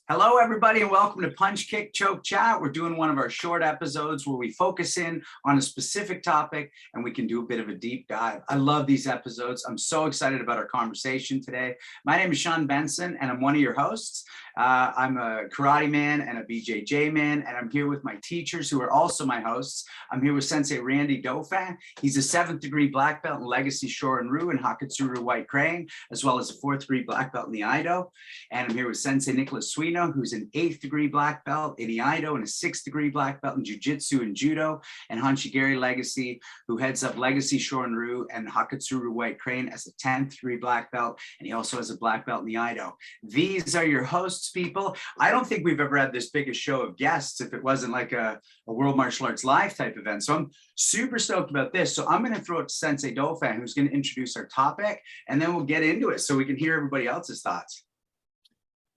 Hello, everybody, and welcome to Punch, Kick, Choke, Chat. We're doing one of our short episodes where we focus in on a specific topic and we can do a bit of a deep dive. I love these episodes. I'm so excited about our conversation today. My name is Sean Benson, and I'm one of your hosts. I'm a karate man and a BJJ man, and I'm here with my teachers who are also my hosts. I'm here with Sensei Randy Dauphin. He's a 7th degree black belt in Legacy Shorin-ryu and Hakutsuru White Crane, as well as a 4th degree black belt in the Iaido. And I'm here with Sensei Nicholas Suino, who's an 8th degree black belt in Iaido and a 6th degree black belt in Jiu-Jitsu and Judo, and Hanshigiri Legacy, who heads up Legacy Shorin-ryu and Hakutsuru White Crane as a 10th degree black belt, and he also has a black belt in the Iaido. These are your hosts, people. I don't think we've ever had this big a show of guests if it wasn't like a World Martial Arts Live type event. So I'm super stoked about this. So I'm going to throw it to Sensei Dauphin, who's going to introduce our topic, and then we'll get into it so we can hear everybody else's thoughts.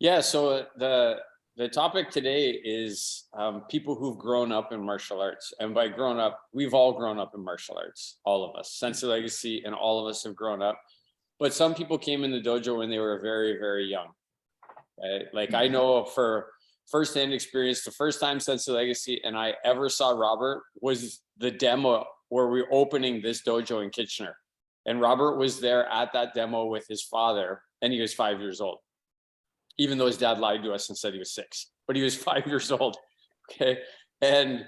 Yeah, so the topic today is people who've grown up in martial arts. And by grown up, we've all grown up in martial arts, all of us. Sensei Legacy and all of us have grown up. But some people came in the dojo when they were very, very young. Right? Like I know for firsthand experience, the first time Senseis Legacy and I ever saw Robert was the demo where we were opening this dojo in Kitchener. And Robert was there at that demo with his father, and he was 5 years old. Even though his dad lied to us and said he was 6, but he was 5 years old. Okay. And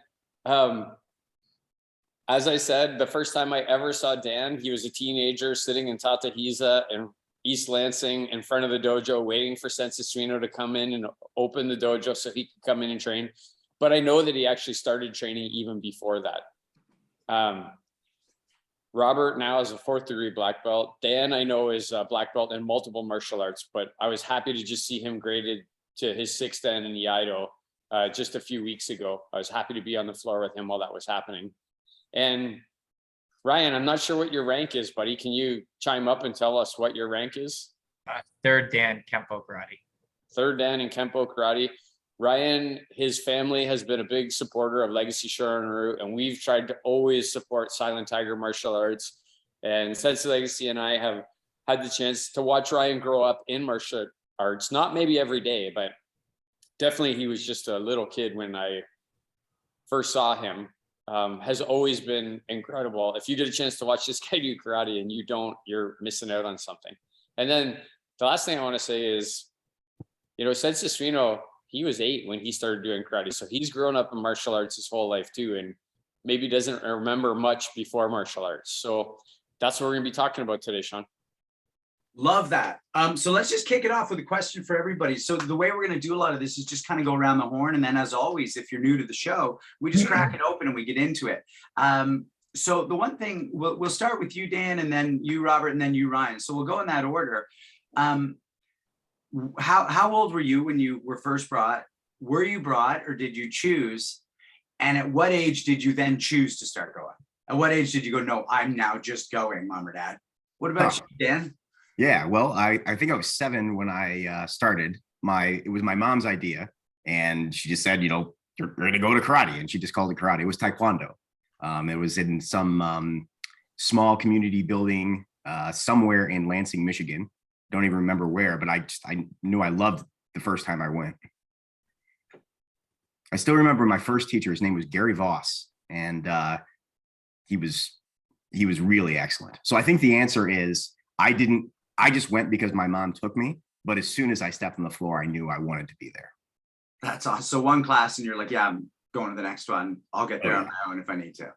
as I said, the first time I ever saw Dan, he was a teenager sitting in Tatahisa in East Lansing in front of the dojo, waiting for Sensei Suino to come in and open the dojo so he could come in and train. But I know that he actually started training even before that. Robert now is a 4th degree black belt. Dan, I know, is a black belt in multiple martial arts, but I was happy to just see him graded to his 6th Dan in the Iaido just a few weeks ago. I was happy to be on the floor with him while that was happening. And Ryan, I'm not sure what your rank is, buddy. Can you chime up and tell us what your rank is? 3rd Dan Kempo Karate. 3rd Dan in Kempo Karate. Ryan, his family has been a big supporter of Legacy Shorin-ryu, and we've tried to always support Silent Tiger martial arts. And Sensei Legacy and I have had the chance to watch Ryan grow up in martial arts, not maybe every day, but definitely he was just a little kid when I first saw him. Has always been incredible. If you get a chance to watch this guy do karate and you don't, you're missing out on something. And then the last thing I want to say is, you know, Sensei Suino, he was 8 when he started doing karate. So he's grown up in martial arts his whole life too, and maybe doesn't remember much before martial arts. So that's what we're gonna be talking about today, Sean. Love that. So let's just kick it off with a question for everybody. So the way we're going to do a lot of this is just kind of go around the horn. And then as always, if you're new to the show, we just crack it open and we get into it. So the one thing, we'll start with you, Dan, and then you, Robert, and then you, Ryan. So we'll go in that order. How old were you when you were first brought? Were you brought or did you choose? And at what age did you then choose to start going? At what age did you go, no, I'm now just going, Mom or Dad? What about you, Dan? Yeah, well, I think I was 7 when I started. It was my mom's idea, and she just said, you know, you're going to go to karate, and she just called it karate. It was Taekwondo. It was in some small community building somewhere in Lansing, Michigan. Don't even remember where, but I knew I loved the first time I went. I still remember my first teacher. His name was Gary Voss, and he was really excellent. So I think the answer is I just went because my mom took me, but as soon as I stepped on the floor, I knew I wanted to be there. That's awesome. So one class and you're like, yeah, I'm going to the next one. I'll get there on my own if I need to.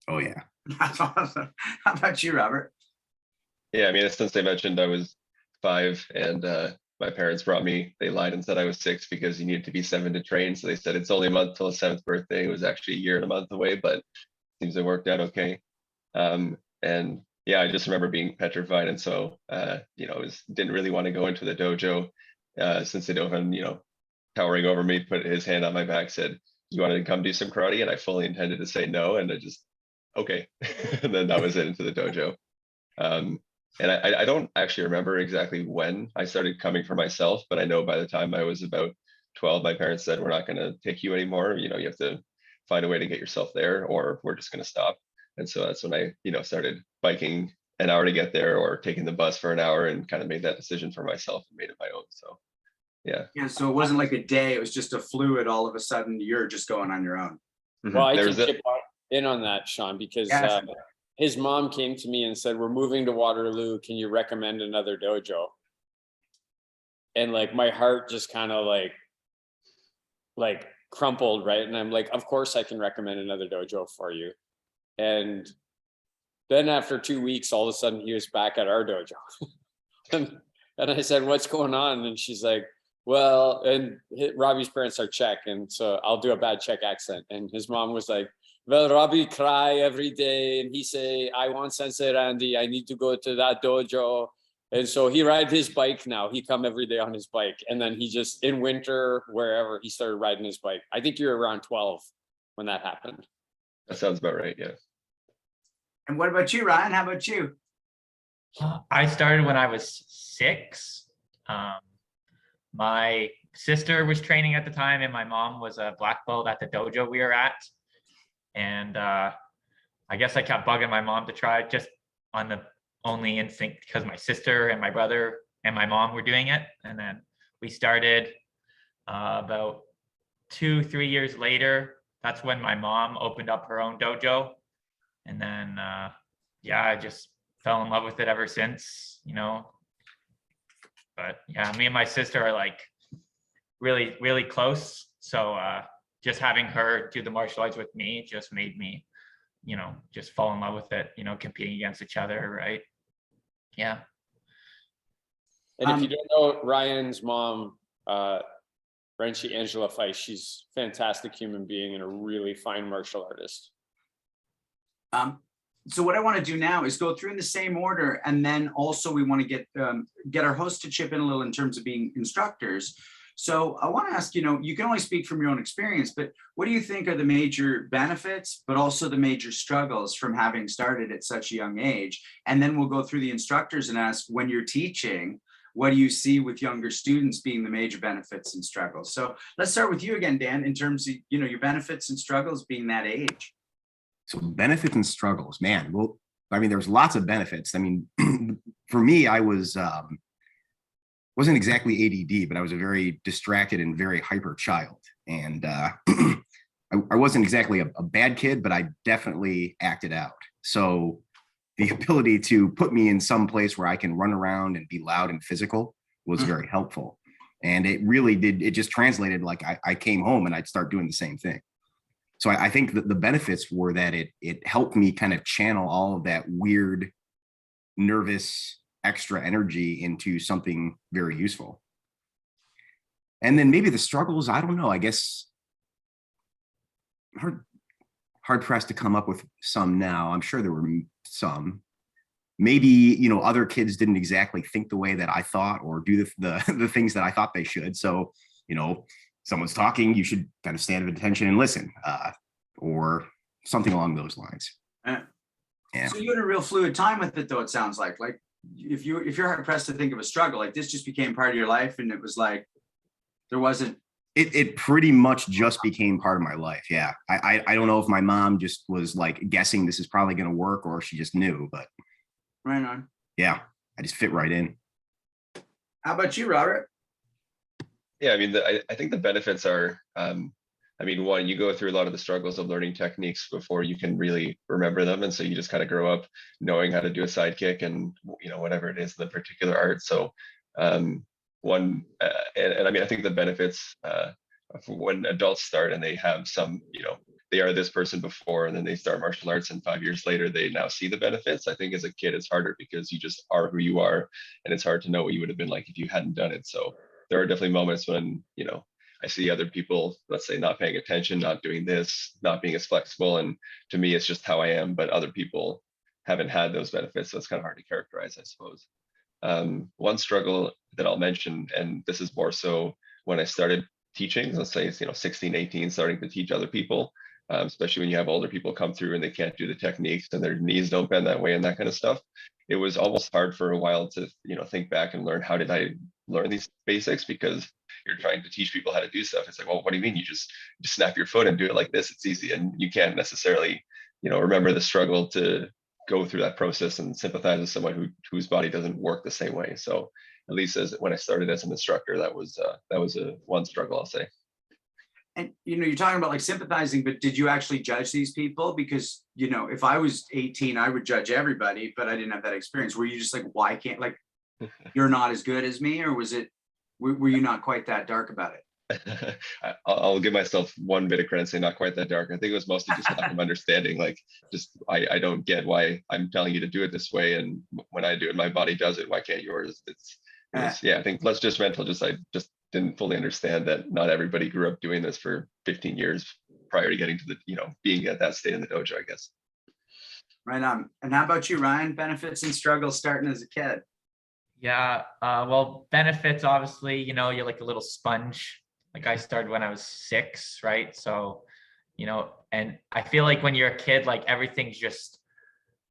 Oh yeah. That's awesome. How about you, Robert? Yeah, I mean, since they mentioned I was 5 and my parents brought me, they lied and said I was 6 because you needed to be 7 to train. So they said it's only a month till the 7th birthday. It was actually a year and a month away, but it seems it worked out okay. And yeah, I just remember being petrified. And so, you know, didn't really want to go into the dojo since they don't, you know, towering over me, put his hand on my back, said, you wanted to come do some karate? And I fully intended to say no. And I just, okay. And then that was it, into the dojo. And I don't actually remember exactly when I started coming for myself, but I know by the time I was about 12, my parents said, we're not going to take you anymore. You know, you have to find a way to get yourself there, or we're just going to stop. And so that's when I, you know, started biking an hour to get there, or taking the bus for an hour, and kind of made that decision for myself and made it my own. So Yeah. Yeah, so it wasn't like a day, it was just a fluid, all of a sudden you're just going on your own. Well, I There can was a- chip in on that, Sean, because Yeah. his mom came to me and said, "We're moving to Waterloo. Can you recommend another dojo?" And like my heart just kind of like crumpled, right? And I'm like, "Of course I can recommend another dojo for you." And then after 2 weeks, all of a sudden he was back at our dojo. and I said, "What's going on?" And she's like, "Well," and Robbie's parents are Czech, and so I'll do a bad Czech accent. And his mom was like, "Well, Robbie cry every day, and he say, I want Sensei Randy. I need to go to that dojo." And so he ride his bike now. He come every day on his bike, and then he just in winter wherever he started riding his bike. I think you're around 12 when that happened. That sounds about right. Yeah. And what about you, Ryan? How about you? I started when I was 6. My sister was training at the time, and my mom was a black belt at the dojo we were at. And I guess I kept bugging my mom to try, just on the only instinct because my sister and my brother and my mom were doing it. And then we started about 2-3 years later. That's when my mom opened up her own dojo. And then, yeah, I just fell in love with it ever since, you know. But yeah, me and my sister are like really, really close. So just having her do the martial arts with me just made me, you know, just fall in love with it, you know, competing against each other, right? Yeah. And if you don't know Ryan's mom, Renshi Angela Fice, she's a fantastic human being and a really fine martial artist. So what I want to do now is go through in the same order, and then also we want to get our host to chip in a little in terms of being instructors. So I want to ask, you know, you can only speak from your own experience, but what do you think are the major benefits, but also the major struggles from having started at such a young age? And then we'll go through the instructors and ask, when you're teaching, what do you see with younger students being the major benefits and struggles? So let's start with you again, Dan, in terms of, you know, your benefits and struggles being that age. So benefits and struggles, man. Well, I mean, there's lots of benefits. I mean, for me, I wasn't exactly ADD, but I was a very distracted and very hyper child. And I wasn't exactly a bad kid, but I definitely acted out. So the ability to put me in some place where I can run around and be loud and physical was very helpful. And it really did, it just translated like I came home and I'd start doing the same thing. So I think that the benefits were that it helped me kind of channel all of that weird, nervous, extra energy into something very useful. And then maybe the struggles, I don't know, I guess hard pressed to come up with some now. I'm sure there were some. Maybe, you know, other kids didn't exactly think the way that I thought or do the things that I thought they should. So, you know, someone's talking, you should kind of stand at attention and listen, or something along those lines. Yeah. So you had a real fluid time with it, though, it sounds like if you're hard pressed to think of a struggle, like this just became part of your life, and it was like there wasn't. It pretty much just became part of my life. Yeah. I don't know if my mom just was like guessing this is probably going to work, or she just knew, but Right on. yeah, I just fit right in. How about you, Robert? Yeah, I mean, I think the benefits are, I mean, one, you go through a lot of the struggles of learning techniques before you can really remember them. And so you just kind of grow up knowing how to do a side kick and, you know, whatever it is, the particular art. So and I mean, I think the benefits when adults start and they have some, you know, they are this person before, and then they start martial arts, and 5 years later, they now see the benefits. I think as a kid, it's harder because you just are who you are, and it's hard to know what you would have been like if you hadn't done it. So there are definitely moments when, you know, I see other people, let's say, not paying attention, not doing this, not being as flexible. And to me, it's just how I am, but other people haven't had those benefits. So it's kind of hard to characterize, I suppose. One struggle that I'll mention, and this is more so when I started teaching, let's say, you know, 16, 18, starting to teach other people, especially when you have older people come through and they can't do the techniques and their knees don't bend that way and that kind of stuff. It was almost hard for a while to, you know, think back and learn, how did I learn these basics? Because you're trying to teach people how to do stuff. It's like, well, what do you mean? You just snap your foot and do it like this. It's easy. And you can't necessarily, you know, remember the struggle to go through that process and sympathize with someone whose body doesn't work the same way. So at least as when I started as an instructor, that was a one struggle, I'll say. And, you're talking about like sympathizing, but did you actually judge these people? Because, if I was 18, I would judge everybody, but I didn't have that experience. Were you just like, why can't, like, you're not as good as me? Or were you not quite that dark about it? I'll give myself one bit of credit, say not quite that dark. I think it was mostly just lack of understanding. Like, just I don't get why I'm telling you to do it this way, and when I do it, my body does it. Why can't yours? Yeah. I think less judgmental. I just didn't fully understand that not everybody grew up doing this for 15 years prior to getting to the being at that state in the dojo, I guess. Right on. And how about you, Ryan? Benefits and struggles starting as a kid? Yeah, well, benefits, obviously, you're like a little sponge. Like I started when I was 6, right? So, and I feel like when you're a kid, like everything's just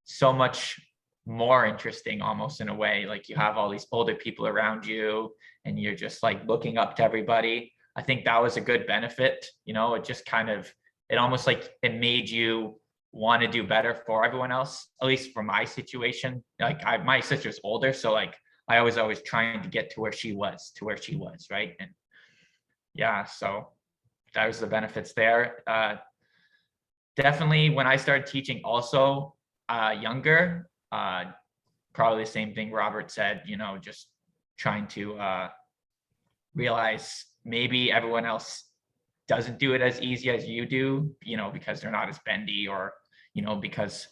so much more interesting almost in a way. Like you have all these older people around you and you're just like looking up to everybody. I think that was a good benefit. It just it almost like it made you want to do better for everyone else, at least for my situation. Like my sister's older, so like I was always trying to get to where she was, right? And yeah, so that was the benefits there. Definitely when I started teaching also younger, probably the same thing Robert said, just trying to realize maybe everyone else doesn't do it as easy as you do, because they're not as bendy, or, because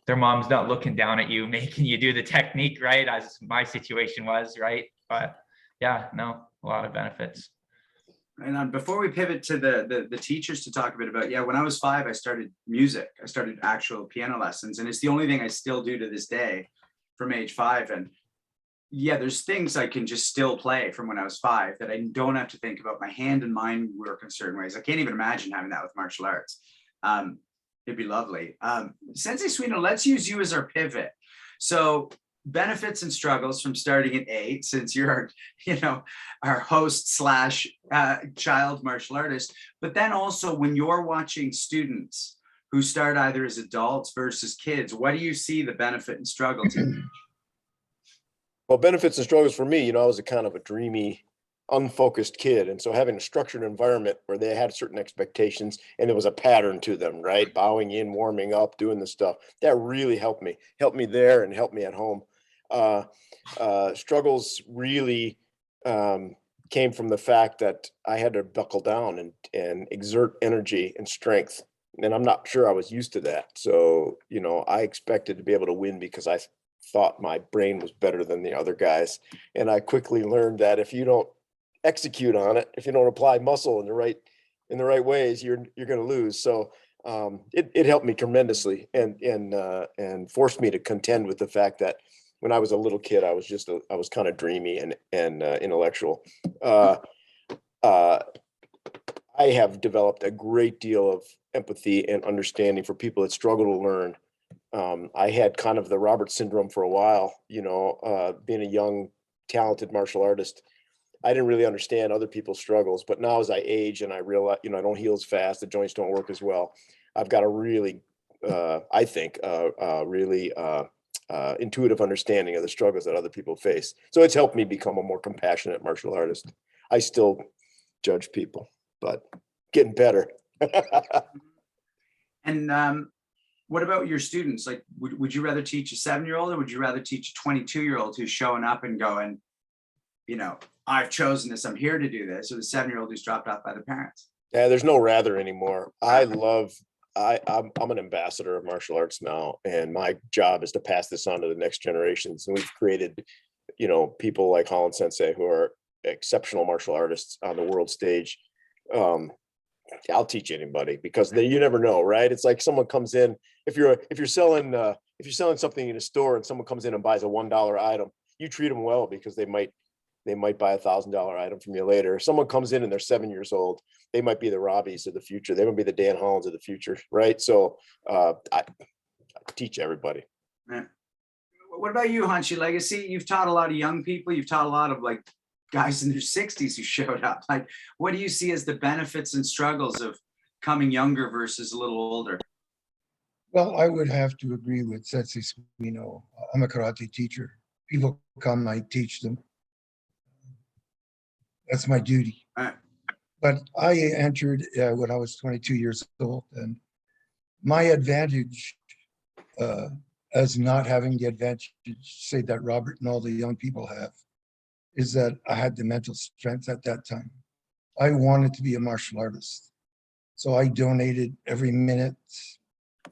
their mom's not looking down at you, making you do the technique, right? As my situation was, right? But yeah, no, a lot of benefits. And before we pivot to the teachers to talk a bit about, when I was 5, I started music. I started actual piano lessons, and it's the only thing I still do to this day from age 5. And there's things I can just still play from when I was 5 that I don't have to think about. My hand and mind work in certain ways. I can't even imagine having that with martial arts. It'd be lovely. Sensei Suino, let's use you as our pivot. So benefits and struggles from starting at 8, since you're our host / child martial artist, but then also when you're watching students who start either as adults versus kids, what do you see the benefit and struggle to? Well, benefits and struggles for me, I was a kind of a dreamy, unfocused kid. And so having a structured environment where they had certain expectations and there was a pattern to them, right? Bowing in, warming up, doing the stuff, that really helped me there and helped me at home. Struggles really came from the fact that I had to buckle down and exert energy and strength. And I'm not sure I was used to that. So, I expected to be able to win because I thought my brain was better than the other guys. And I quickly learned that if you don't execute on it, if you don't apply muscle in the right ways, you're going to lose. So it helped me tremendously and forced me to contend with the fact that when I was a little kid, I was kind of dreamy and intellectual. I have developed a great deal of empathy and understanding for people that struggle to learn. I had kind of the Robert syndrome for a while, being a young, talented martial artist. I didn't really understand other people's struggles, but now as I age and I realize, I don't heal as fast, the joints don't work as well. I've got a really, I think, really intuitive understanding of the struggles that other people face. So it's helped me become a more compassionate martial artist. I still judge people, but getting better. And what about your students? Like, would you rather teach a 7-year-old or would you rather teach a 22-year-old who's showing up and going, I've chosen this, I'm here to do this, or the 7-year-old who's dropped off by the parents? Yeah, there's no rather anymore. I'm an ambassador of martial arts now, and my job is to pass this on to the next generations. And we've created, people like Holland Sensei who are exceptional martial artists on the world stage. I'll teach anybody because you never know, right? It's like someone comes in, if you're selling something in a store and someone comes in and buys a $1 item, you treat them well because they might buy $1,000 item from you later. If someone comes in and they're 7 years old, they might be the Robbies of the future. They might be the Dan Hollands of the future, right? So I teach everybody. Yeah. What about you, Hanshi Legacy? You've taught a lot of young people. You've taught a lot of like guys in their 60s who showed up. Like, what do you see as the benefits and struggles of coming younger versus a little older? Well, I would have to agree with Sensei Suino. I'm a karate teacher. People come, I teach them. That's my duty. Alright. But I entered when I was 22 years old, and my advantage as not having the advantage, say, that Robert and all the young people have, is that I had the mental strength at that time. I wanted to be a martial artist. So I donated every minute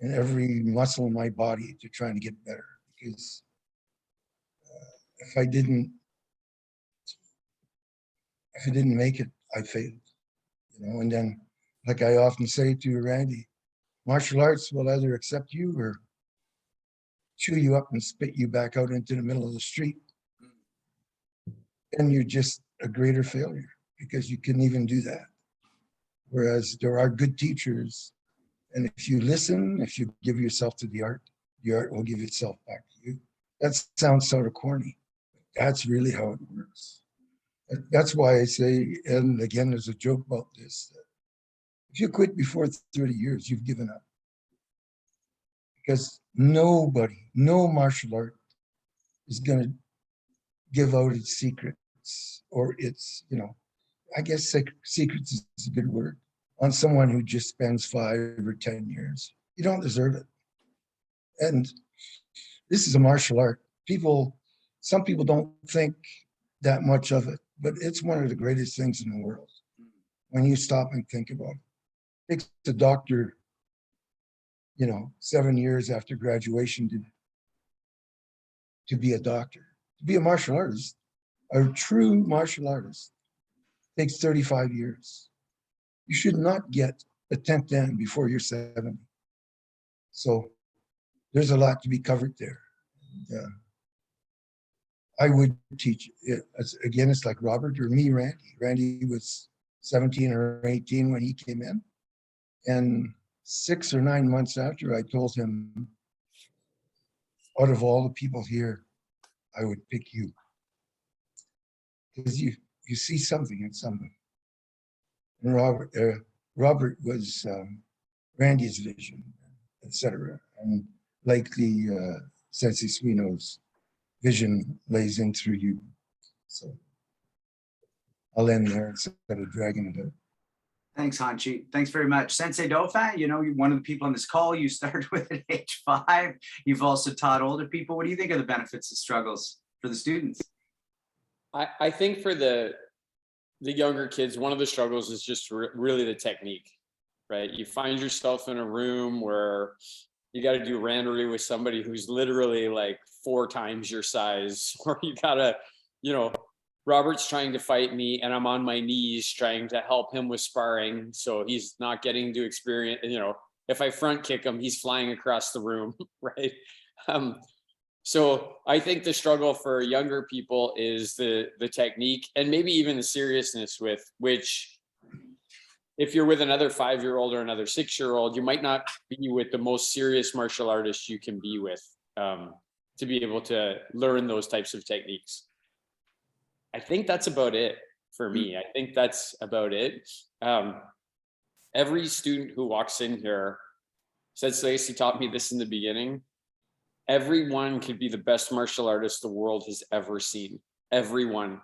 and every muscle in my body to trying to get better, because if I didn't make it, I failed, and then, like I often say to Randy, martial arts will either accept you or chew you up and spit you back out into the middle of the street. And you're just a greater failure because you couldn't even do that. Whereas there are good teachers, and if you listen, if you give yourself to the art will give itself back to you. That sounds sort of corny. That's really how it works. That's why I say, and again, there's a joke about this, that if you quit before 30 years, you've given up. Because no martial art is going to give out its secrets or its, I guess secrets is a good word, on someone who just spends 5 or 10 years. You don't deserve it. And this is a martial art. Some people don't think that much of it, but it's one of the greatest things in the world when you stop and think about it. It takes a doctor, 7 years after graduation to be a doctor. To be a martial artist, a true martial artist, takes 35 years. You should not get a 10th Dan before you're 70. So there's a lot to be covered there. I would teach it. Again, it's like Robert or me, Randy. Randy was 17 or 18 when he came in. And 6 or 9 months after, I told him, out of all the people here, I would pick you. Because you see something in somebody. And Robert was Randy's vision, etc. And likely Sensei Suino's vision lays in through you. So I'll end there instead of dragging it out. Thanks, Hanchi. Thanks very much. Sensei Dauphin, you're one of the people on this call. You started with at age 5. You've also taught older people. What do you think are the benefits and struggles for the students? I think for the younger kids, one of the struggles is just really the technique, right? You find yourself in a room where you got to do randori with somebody who's literally like 4 times your size, or you gotta, Robert's trying to fight me and I'm on my knees trying to help him with sparring. So he's not getting to experience, if I front kick him, he's flying across the room, right? So I think the struggle for younger people is the technique and maybe even the seriousness with which, if you're with another 5-year-old or another 6-year-old, you might not be with the most serious martial artist you can be with to be able to learn those types of techniques. I think that's about it for me. I think that's about it. Every student who walks in here, Sensei Lacey taught me this in the beginning, everyone could be the best martial artist the world has ever seen. Everyone.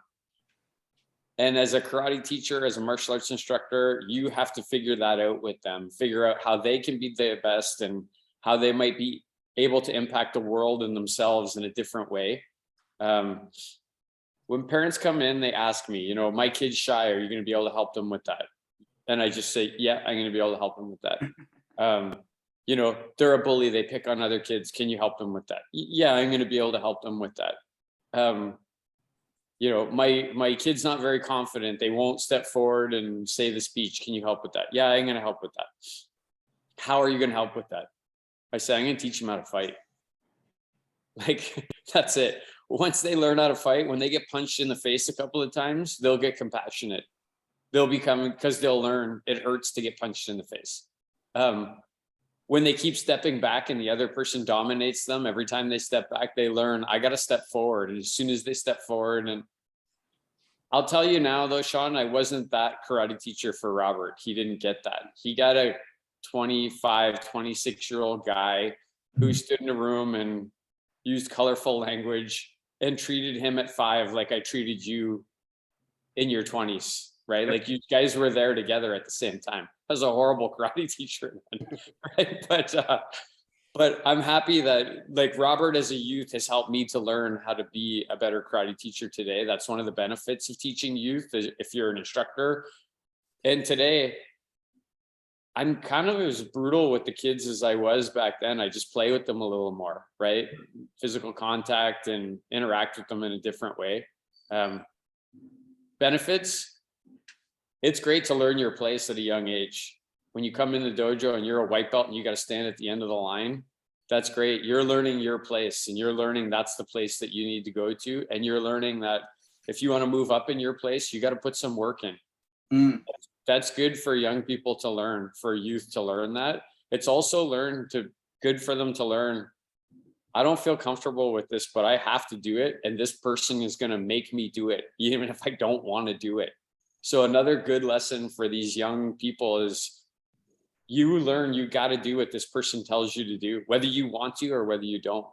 And as a karate teacher, as a martial arts instructor, you have to figure that out with them, figure out how they can be the best and how they might be able to impact the world and themselves in a different way. When parents come in, they ask me, my kid's shy, are you going to be able to help them with that? And I just say, yeah, I'm going to be able to help them with that. They're a bully, they pick on other kids. Can you help them with that? Yeah, I'm going to be able to help them with that. My kid's not very confident. They won't step forward and say the speech. Can you help with that? Yeah, I'm going to help with that. How are you going to help with that? I say, I'm going to teach them how to fight. Like, that's it. Once they learn how to fight, when they get punched in the face a couple of times, they'll get compassionate. They'll become, because they'll learn it hurts to get punched in the face. When they keep stepping back and the other person dominates them, every time they step back, they learn, I got to step forward. And as soon as they step forward, and I'll tell you now though, Sean, I wasn't that karate teacher for Robert. He didn't get that. He got a 25, 26-year-old guy who stood in a room and used colorful language and treated him at 5 like I treated you in your 20s, right? Like you guys were there together at the same time. I was a horrible karate teacher, right? But I'm happy that like Robert as a youth has helped me to learn how to be a better karate teacher today. That's one of the benefits of teaching youth if you're an instructor. And today, I'm kind of as brutal with the kids as I was back then. I just play with them a little more, right? Physical contact and interact with them in a different way. Benefits, it's great to learn your place at a young age. When you come in the dojo and you're a white belt and you got to stand at the end of the line, that's great. You're learning your place and you're learning that's the place that you need to go to. And you're learning that if you want to move up in your place, you got to put some work in. That's good for young people to learn, for youth to learn that. It's also good for them to learn, I don't feel comfortable with this, but I have to do it. And this person is going to make me do it, even if I don't want to do it. So another good lesson for these young people is you learn, you got to do what this person tells you to do, whether you want to or whether you don't.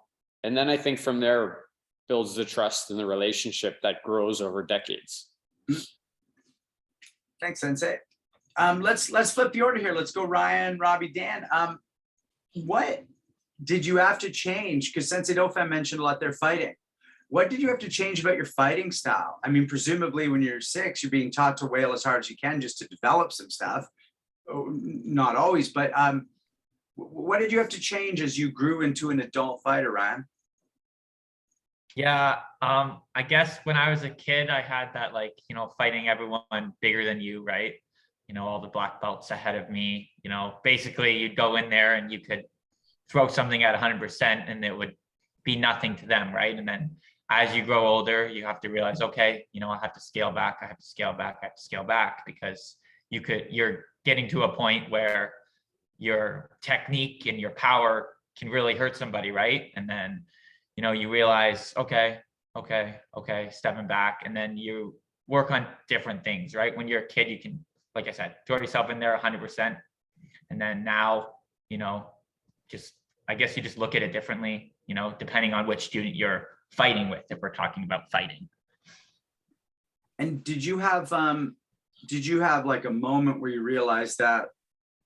And then I think from there builds the trust and the relationship that grows over decades. Thanks, Sensei. Let's flip the order here. Let's go Ryan, Robbie, Dan. What did you have to change? Because Sensei Dauphin mentioned a lot there fighting. What did you have to change about your fighting style? I mean, presumably when you're 6, you're being taught to wail as hard as you can just to develop some stuff. Not always, but what did you have to change as you grew into an adult fighter, Ryan? Yeah, I guess when I was a kid, I had that, like, fighting everyone bigger than you, right? All the black belts ahead of me, basically you'd go in there and you could throw something at 100% and it would be nothing to them, right? And then as you grow older, you have to realize, okay, I have to scale back, I have to scale back, I have to scale back, because you're getting to a point where your technique and your power can really hurt somebody, right? And then you realize, okay, stepping back, and then you work on different things, right? When you're a kid, you can, like I said, throw yourself in there 100%. And then now, I guess you just look at it differently, depending on which student you're fighting with, if we're talking about fighting. And did you have like a moment where you realized that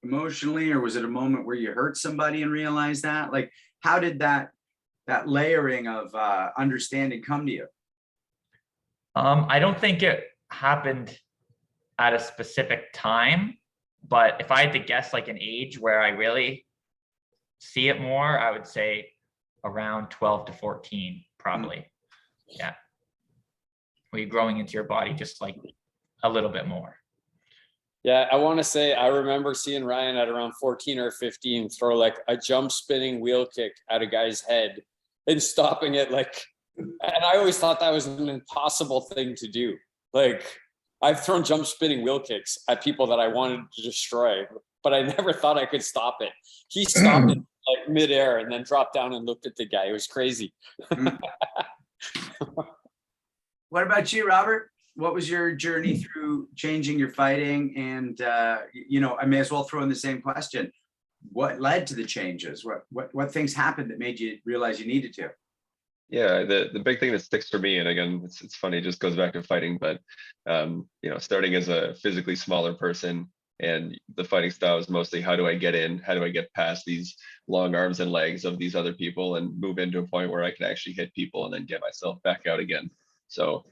emotionally, or was it a moment where you hurt somebody and realized that? Like, how did that layering of understanding come to you? I don't think it happened at a specific time, but if I had to guess like an age where I really see it more, I would say around 12 to 14, probably. Yeah. Where you're growing into your body just like a little bit more. Yeah, I want to say I remember seeing Ryan at around 14 or 15 throw like a jump spinning wheel kick at a guy's head and stopping it and I always thought that was an impossible thing to do. Like, I've thrown jump spinning wheel kicks at people that I wanted to destroy, but I never thought I could stop it. He stopped it like midair and then dropped down and looked at the guy. It was crazy. What about you, Robert? What was your journey through changing your fighting? And I may as well throw in the same question. What led to the changes? What things happened that made you realize you needed to? Yeah, the big thing that sticks for me, and again, it's funny, it just goes back to fighting, but starting as a physically smaller person, and the fighting style is mostly how do I get in, how do I get past these long arms and legs of these other people and move into a point where I can actually hit people and then get myself back out again. So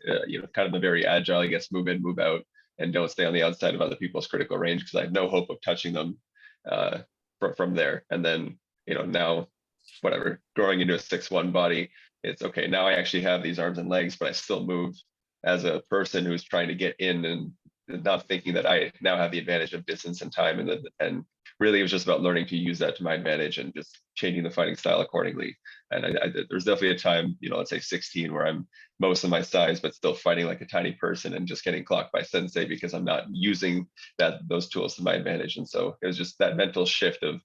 kind of a very agile, I guess, move in, move out, and don't stay on the outside of other people's critical range, because I have no hope of touching them from there. And then now, whatever, growing into a 6'1" body, it's okay, now I actually have these arms and legs, but I still move as a person who's trying to get in and not thinking that I now have the advantage of distance and time. And really, it was just about learning to use that to my advantage and just changing the fighting style accordingly. And there's definitely a time, let's say 16, where I'm most of my size, but still fighting like a tiny person and just getting clocked by sensei because I'm not using those tools to my advantage. And so it was just that mental shift of,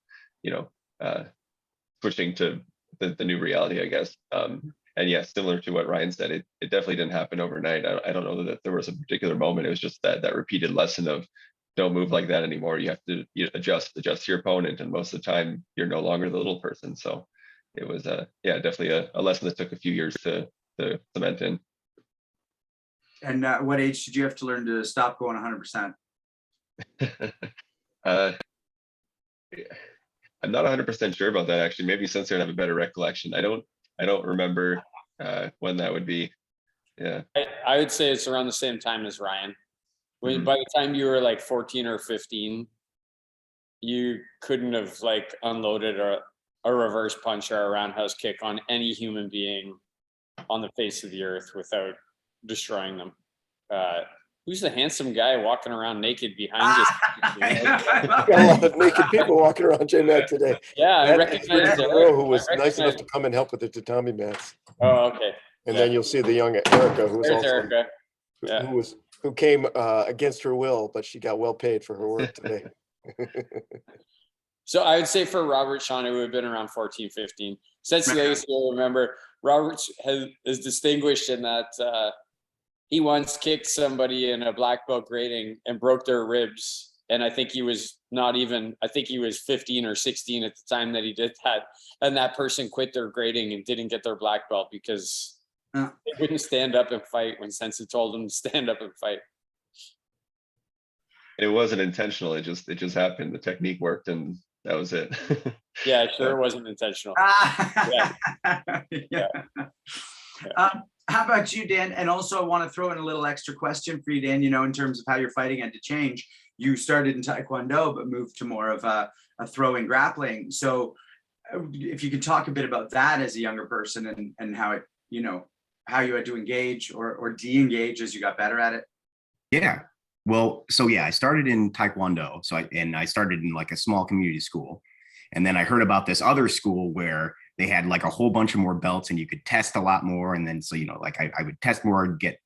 switching to the new reality, I guess. And yeah, similar to what Ryan said, it definitely didn't happen overnight. I don't know that there was a particular moment. It was just that repeated lesson of don't move like that anymore. You have to adjust to your opponent, and most of the time you're no longer the little person. So it was definitely a lesson that took a few years to cement in. And what age did you have to learn to stop going 100%? uh, I'm not 100% sure about that, actually. Maybe Sensei would have a better recollection. I don't remember when that would be. Yeah. I would say it's around the same time as Ryan. When Mhm. by the time you were like 14 or 15, you couldn't have like unloaded a reverse punch or a roundhouse kick on any human being on the face of the earth without destroying them. Who's the handsome guy walking around naked behind you? Got a lot of naked people walking around JMAC today. Yeah, I That recognize is Eric. Monroe, who was I nice enough recognize- to come and help with the tatami mats. Oh, okay. And Yeah. then you'll see the young Erica, who was There's also, Erica. Yeah. who came against her will, but she got well paid for her work today. So I would say for Robert Sean, it would have been around 14, 15. Since Legacy, you'll remember, Robert is distinguished in that he once kicked somebody in a black belt grading and broke their ribs. And I think he was 15 or 16 at the time that he did that. And that person quit their grading and didn't get their black belt because they wouldn't stand up and fight when Sensei told them to stand up and fight. It wasn't intentional. It just happened. The technique worked, and that was it. Yeah, sure, it wasn't intentional. Yeah. How about you, Dan? And also I want to throw in a little extra question for you, Dan, you know, in terms of how your fighting had to change. You started in Taekwondo, but moved to more of a throwing grappling. So if you could talk a bit about that as a younger person and how it, you know, how you had to engage or de-engage as you got better at it. Yeah. Well, so yeah, I started in Taekwondo. So I started in like a small community school. And then I heard about this other school where they had like a whole bunch of more belts and you could test a lot more. And then, so, you know, like I would test more, get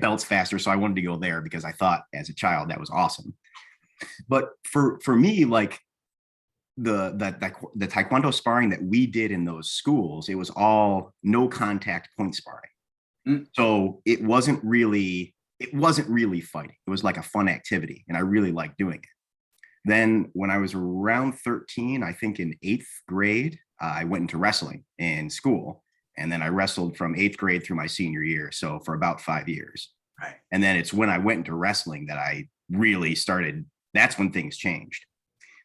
belts faster. So I wanted to go there because I thought as a child that was awesome. But for me, like the Taekwondo sparring that we did in those schools, it was all no contact point sparring. So it wasn't really fighting. It was like a fun activity. And I really liked doing it. Then when I was around 13, I think in 8th grade, I went into wrestling in school. And then I wrestled from 8th grade through my senior year. So for about 5 years. Right. And then it's when I went into wrestling that I really started, that's when things changed.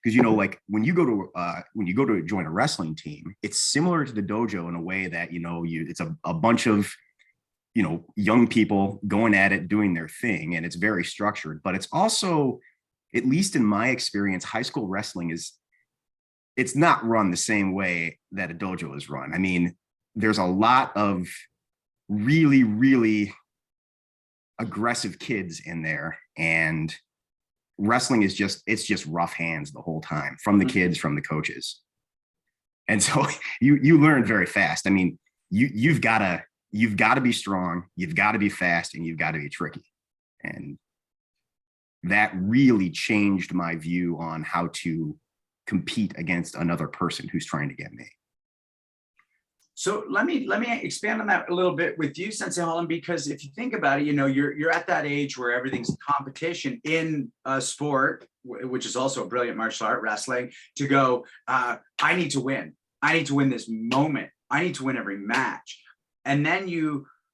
Because, you know, like when you go to join a wrestling team, it's similar to the dojo in a way that, you know, it's a bunch of, you know, young people going at it, doing their thing. And it's very structured, but it's also, at least in my experience, high school wrestling it's not run the same way that a dojo is run. I mean, there's a lot of really, really aggressive kids in there, and wrestling is it's just rough hands the whole time from the kids, from the coaches. And so you learn very fast. I mean, you've got to be strong, you've got to be fast, and you've got to be tricky. And that really changed my view on how to compete against another person who's trying to get me. So let me expand on that a little bit with you, Sensei Holland, because if you think about it, you know, you're at that age where everything's competition in a sport, which is also a brilliant martial art, wrestling, to go, I need to win. I need to win this moment. I need to win every match. And then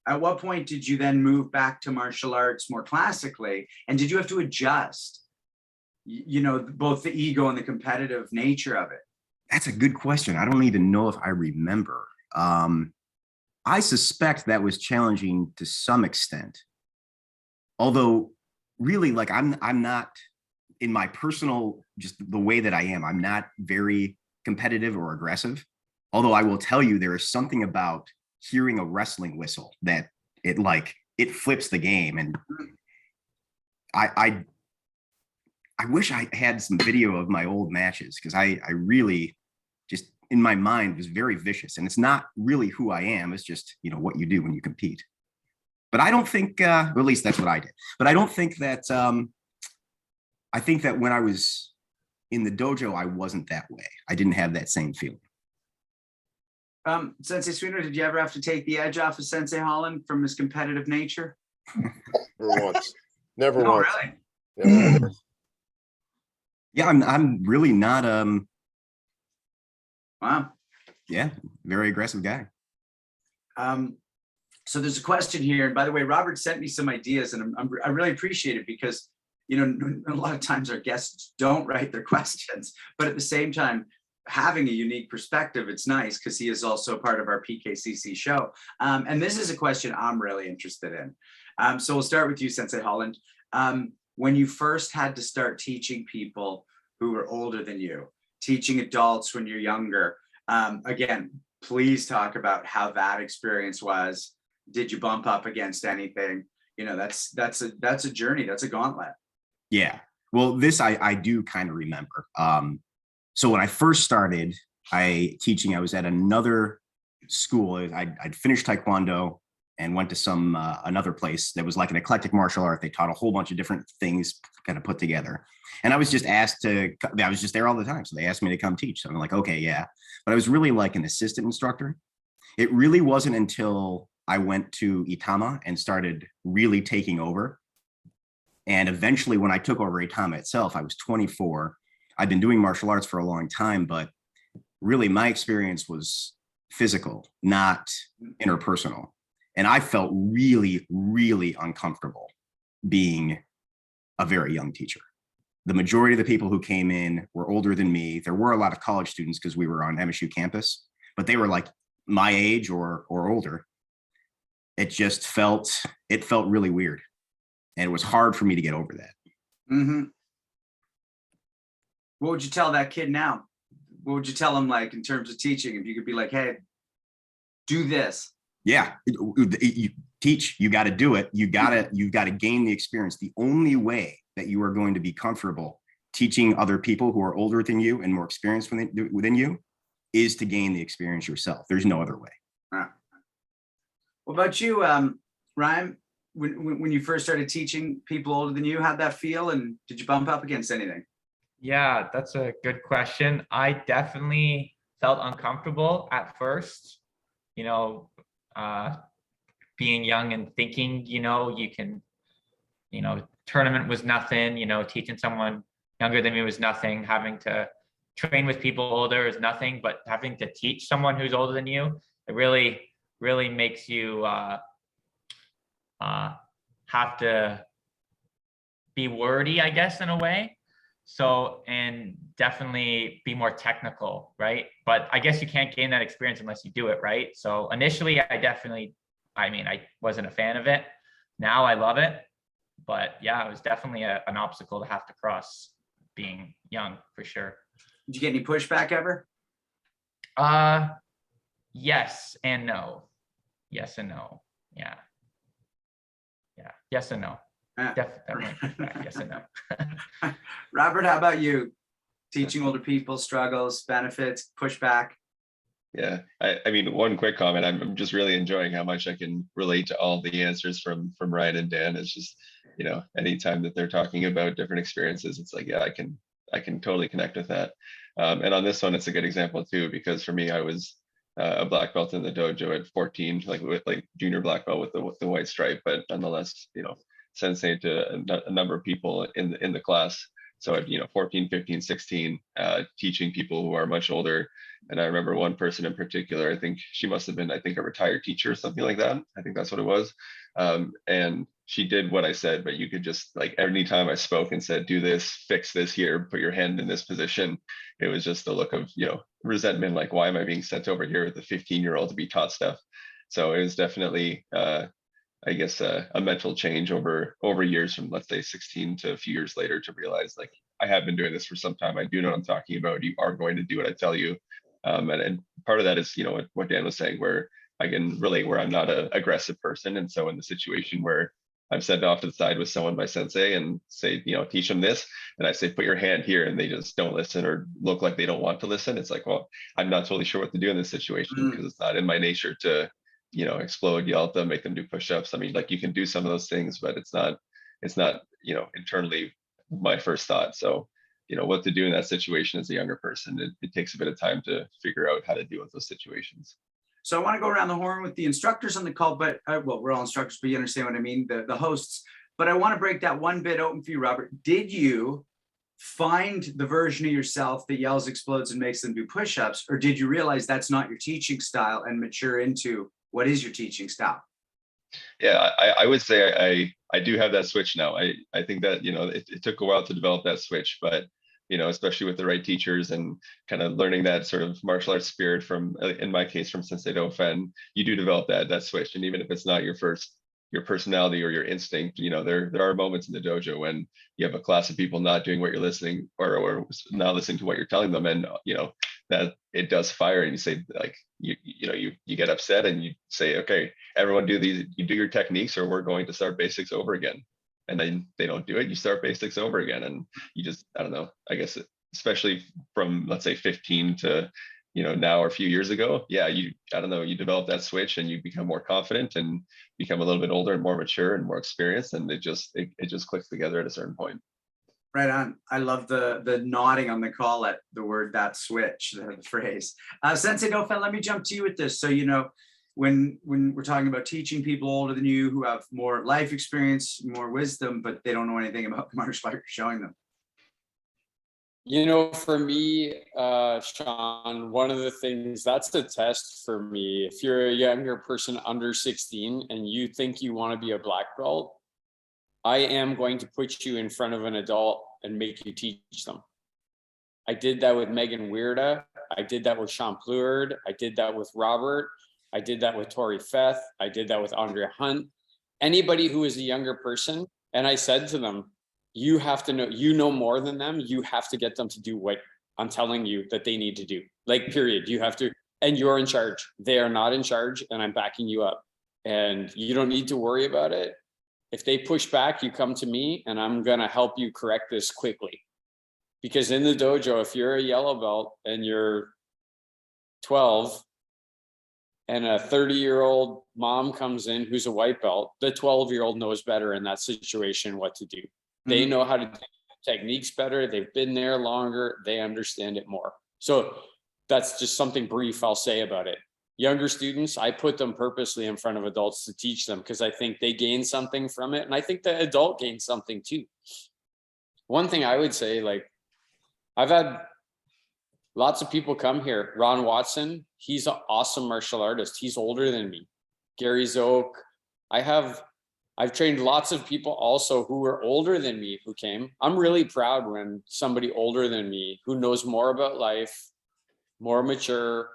at what point did you then move back to martial arts more classically? And did you have to adjust, you know, both the ego and the competitive nature of it? That's a good question. I don't even know if I remember. I suspect that was challenging to some extent. Although really, like I'm not, in my personal, just the way that I am, I'm not very competitive or aggressive. Although I will tell you, there is something about hearing a wrestling whistle that it flips the game. And I wish I had some video of my old matches, because I really just in my mind was very vicious, and it's not really who I am. It's just, you know, what you do when you compete. But I don't think, or at least that's what I did. But I don't think that, I think that when I was in the dojo, I wasn't that way. I didn't have that same feeling. Sensei Sweeter, did you ever have to take the edge off of Sensei Holland from his competitive nature? Never once. Never No, once. really? Never once. Yeah, I'm really not, Wow. yeah, very aggressive guy. So there's a question here, and by the way, Robert sent me some ideas, and I really appreciate it because, you know, a lot of times our guests don't write their questions, but at the same time, having a unique perspective, it's nice because he is also part of our PKCC show. And this is a question I'm really interested in. So we'll start with you, Sensei Holland. When you first had to start teaching people who were older than you, teaching adults when you're younger, again, please talk about how that experience was. Did you bump up against anything? You know, that's a journey, that's a gauntlet. Yeah. Well, this I do kind of remember. So when I first started teaching, I was at another school. I'd finished Taekwondo and went to some another place that was like an eclectic martial art. They taught a whole bunch of different things kind of put together. And I was just asked I was just there all the time. So they asked me to come teach. So I'm like, okay, yeah. But I was really like an assistant instructor. It really wasn't until I went to Itama and started really taking over. And eventually when I took over Itama itself, I was 24. I'd been doing martial arts for a long time, but really my experience was physical, not interpersonal. And I felt really, really uncomfortable being a very young teacher. The majority of the people who came in were older than me. There were a lot of college students because we were on MSU campus, but they were like my age or older. It felt really weird. And it was hard for me to get over that. Mm-hmm. What would you tell that kid now? What would you tell him, like, in terms of teaching? If you could be like, hey, do this. Yeah, you teach, you got to do it. You've got to gain the experience. The only way that you are going to be comfortable teaching other people who are older than you and more experienced within you is to gain the experience yourself. There's no other way. What about you, Ryan? When you first started teaching people older than you, how'd that feel? And did you bump up against anything? Yeah, that's a good question. I definitely felt uncomfortable at first, you know, being young and thinking, you know, you can, you know, tournament was nothing, you know, teaching someone younger than me was nothing, having to train with people older is nothing, but having to teach someone who's older than you, it really, really makes you have to be wordy, I guess, in a way. So, and definitely be more technical, right? But I guess you can't gain that experience unless you do it, right? So initially, I wasn't a fan of it. Now I love it. But yeah, it was definitely an obstacle to have to cross being young, for sure. Did you get any pushback ever? Yes and no. Yes and no. Yeah. Yeah. Yes and no. Definitely pushback. Yes and no. Robert, how about you? Teaching older people, struggles, benefits, pushback? Yeah, I mean, one quick comment. I'm just really enjoying how much I can relate to all the answers from Ryan and Dan. It's just, you know, anytime that they're talking about different experiences, it's like, yeah, I can totally connect with that. And on this one, it's a good example too, because for me, I was a black belt in the dojo at 14, like junior black belt with the white stripe, but nonetheless, you know, sensei to a number of people in the class. So at, 14, 15, 16, teaching people who are much older. And I remember one person in particular, I think she must have been, a retired teacher or something like that. I think that's what it was. And she did what I said, but you could just, like, every time I spoke and said, do this, fix this here, put your hand in this position, it was just a look of, resentment, like, why am I being sent over here with a 15-year-old to be taught stuff? So it was definitely, I guess, a mental change over years from, let's say, 16 to a few years later, to realize, like, I have been doing this for some time. I do know what I'm talking about. You are going to do what I tell you. And part of that is, what Dan was saying, where I can relate, where I'm not an aggressive person. And so in the situation where I'm sent off to the side with someone by sensei and say, teach them this, and I say, put your hand here, and they just don't listen or look like they don't want to listen. It's like, well, I'm not totally sure what to do in this situation, because it's not in my nature to, explode, yell at them, make them do push-ups. I mean, like, you can do some of those things, but it's not, internally my first thought. So, what to do in that situation as a younger person, it takes a bit of time to figure out how to deal with those situations. So I want to go around the horn with the instructors on the call, but well, we're all instructors, but you understand what I mean, the hosts. But I want to break that one bit open for you, Robert. Did you find the version of yourself that yells, explodes, and makes them do push-ups, or did you realize that's not your teaching style and mature into what is your teaching style? Yeah, I would say I do have that switch now. I think that, you know, it took a while to develop that switch, but you know, especially with the right teachers and kind of learning that sort of martial arts spirit from, in my case, from Sensei Dan, you do develop that switch. And even if it's not your personality or your instinct, you know, there are moments in the dojo when you have a class of people not doing what you're listening or not listening to what you're telling them, and you know that it does fire, and you say like you get upset and you say, okay, everyone do these, you do your techniques, or we're going to start basics over again. And then they don't do it, you start basics over again, and you just, I don't know, I guess especially from, let's say, 15 to, you know, now or a few years ago, yeah, I don't know, you develop that switch and you become more confident and become a little bit older and more mature and more experienced, and it just clicks together at a certain point. Right on. I love the nodding on the call at the word, that switch, the phrase. Sensei Dan, let me jump to you with this. So, you know, when we're talking about teaching people older than you who have more life experience, more wisdom, but they don't know anything about the martial art you're showing them. You know, for me, Sean, one of the things that's the test for me, if you're a younger person under 16 and you think you want to be a black belt, I am going to put you in front of an adult and make you teach them. I did that with Megan Weirda. I did that with Sean Pleward. I did that with Robert. I did that with Tori Feth. I did that with Andrea Hunt. Anybody who is a younger person, and I said to them, you have to know, you know more than them. You have to get them to do what I'm telling you that they need to do. Like, period. You have to, and you're in charge. They are not in charge, and I'm backing you up. And you don't need to worry about it. If they push back, you come to me, and I'm gonna help you correct this quickly. Because in the dojo, if you're a yellow belt and you're 12, and a 30-year-old mom comes in who's a white belt, the 12-year-old knows better in that situation what to do. They know how to do techniques better. They've been there longer. They understand it more. So that's just something brief I'll say about it. Younger students, I put them purposely in front of adults to teach them because I think they gain something from it. And I think the adult gains something too. One thing I would say, like, I've had lots of people come here. Ron Watson, he's an awesome martial artist. He's older than me. Gary Zoke. I've trained lots of people also who were older than me who came. I'm really proud when somebody older than me who knows more about life, more mature,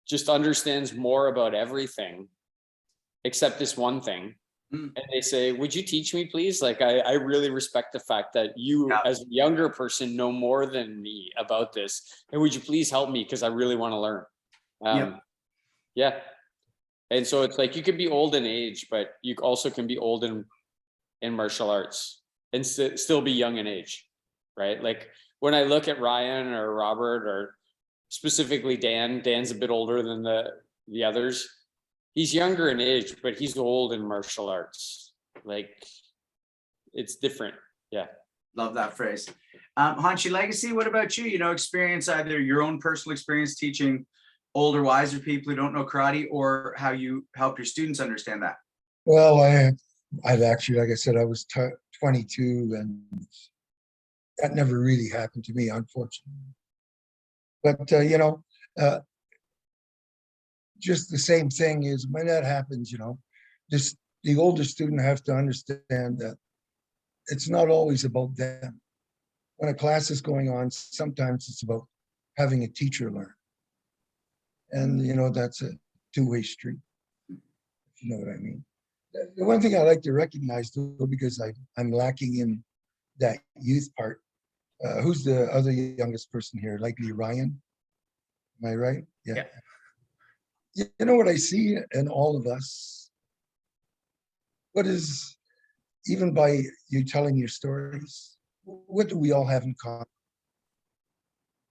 just understands more about everything except this one thing. And they say, would you teach me, please? Like, I really respect the fact that you as a younger person know more than me about this. And would you please help me? Because I really want to learn. Yeah. And so it's like, you can be old in age, but you also can be old in martial arts and still be young in age, right? Like, when I look at Ryan or Robert or specifically Dan's a bit older than the others. He's younger in age, but he's old in martial arts. Like, it's different. Yeah. Love that phrase. Hanshi Legacy, what about you? You know, experience, either your own personal experience teaching older, wiser people who don't know karate, or how you help your students understand that. Well, I've actually, like I said, I was 22, and that never really happened to me, unfortunately. But, you know, just the same thing is when that happens, you know, just the older student has to understand that it's not always about them. When a class is going on, sometimes it's about having a teacher learn. And, you know, that's a two-way street, if you know what I mean. The one thing I like to recognize, though, because I'm lacking in that youth part, who's the other youngest person here? Likely Ryan? Am I right? Yeah. You know what I see in all of us? What is, even by you telling your stories, what do we all have in common?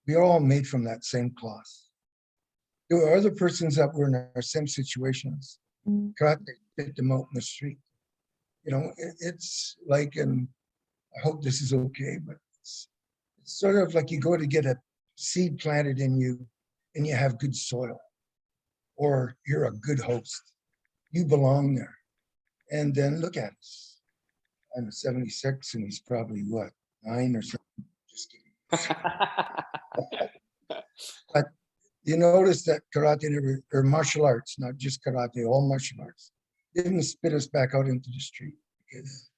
We are all made from that same cloth. There were other persons that were in our same situations. Karate picked them out in the street. You know, it's like, and I hope this is okay, but it's sort of like you go to get a seed planted in you and you have good soil, or you're a good host. You belong there. And then look at us. I'm 76 and he's probably what, 9 or something? Just kidding. But you notice that karate or martial arts, not just karate, all martial arts, didn't spit us back out into the street. Because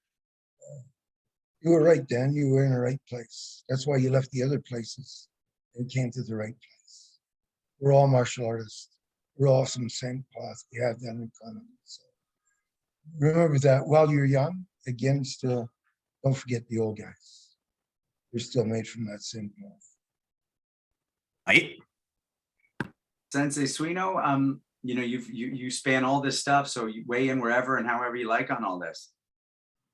you were right, Dan. You were in the right place. That's why you left the other places and came to the right place. We're all martial artists. We're all from the same cloth. We have that in common. So remember that while you're young. Again, still don't forget the old guys. They're still made from that same cloth. Right? Sensei Suino, you know, you span all this stuff, so you weigh in wherever and however you like on all this.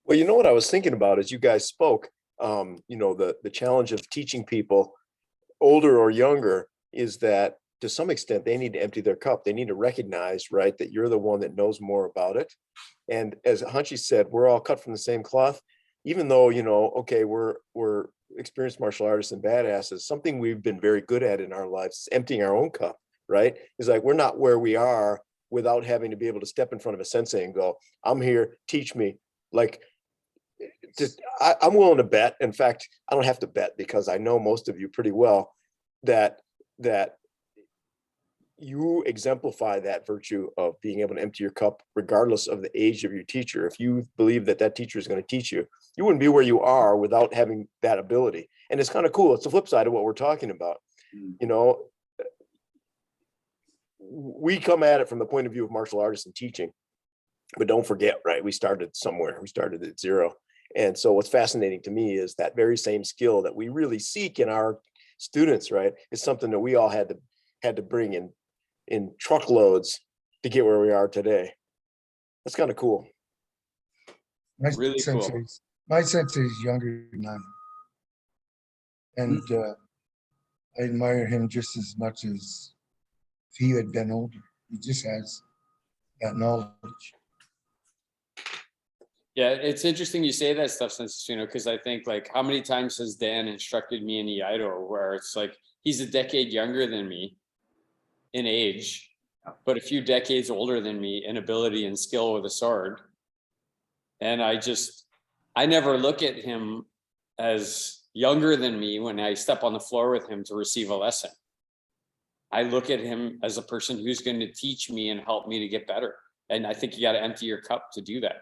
Well, you know what I was thinking about as you guys spoke, you know, the challenge of teaching people, older or younger, is that to some extent they need to empty their cup. They need to recognize, right, that you're the one that knows more about it. And as Hunchy said, we're all cut from the same cloth. Even though, you know, okay, we're experienced martial artists and badasses, something we've been very good at in our lives is emptying our own cup, right? It's like we're not where we are without having to be able to step in front of a sensei and go, I'm here, teach me. Like, just I'm willing to bet. In fact, I don't have to bet because I know most of you pretty well that you exemplify that virtue of being able to empty your cup regardless of the age of your teacher. If you believe that teacher is going to teach you, you wouldn't be where you are without having that ability. And it's kind of cool. It's the flip side of what we're talking about. You know, we come at it from the point of view of martial artists and teaching, but don't forget, right? We started somewhere. We started at zero. And so what's fascinating to me is that very same skill that we really seek in our students, right, is something that we all had to bring in truckloads to get where we are today. That's kind of cool. Really cool. My sensei is younger than I am. And I admire him just as much as if he had been older. He just has that knowledge. Yeah, it's interesting you say that stuff, Sensei, you know, because I think, like, how many times has Dan instructed me in Iaido where it's like he's a decade younger than me in age, but a few decades older than me in ability and skill with a sword. And I never look at him as younger than me when I step on the floor with him to receive a lesson. I look at him as a person who's going to teach me and help me to get better. And I think you got to empty your cup to do that.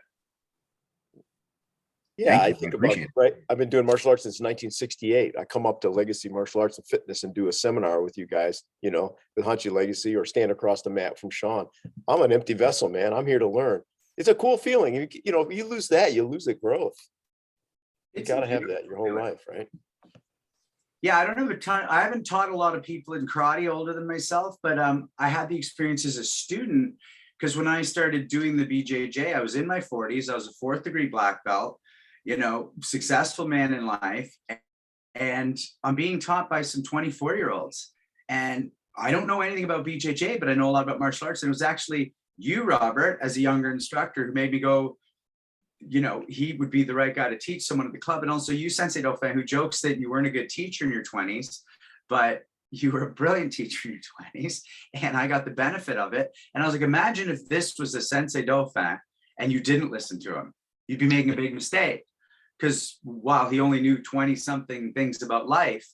Yeah, I Thank you. think I about appreciate it, right? I've been doing martial arts since 1968. I come up to Legacy Martial Arts and Fitness and do a seminar with you guys, you know, with Hunchy Legacy, or stand across the mat from Sean. I'm an empty vessel, man. I'm here to learn. It's a cool feeling. You know, if you lose that, you lose the growth. You got to have that your whole life, right? Yeah, I don't have a ton. I haven't taught a lot of people in karate older than myself, but I had the experience as a student, because when I started doing the BJJ, I was in my 40s. I was a 4th degree black belt, you know, successful man in life. And I'm being taught by some 24-year-olds. And I don't know anything about BJJ, but I know a lot about martial arts. And it was actually you, Robert, as a younger instructor, who made me go, you know, he would be the right guy to teach someone at the club. And also you, Sensei Dauphin, who jokes that you weren't a good teacher in your 20s, but you were a brilliant teacher in your 20s. And I got the benefit of it. And I was like, imagine if this was a Sensei Dauphin and you didn't listen to him, you'd be making a big mistake. Because while he only knew 20-something things about life,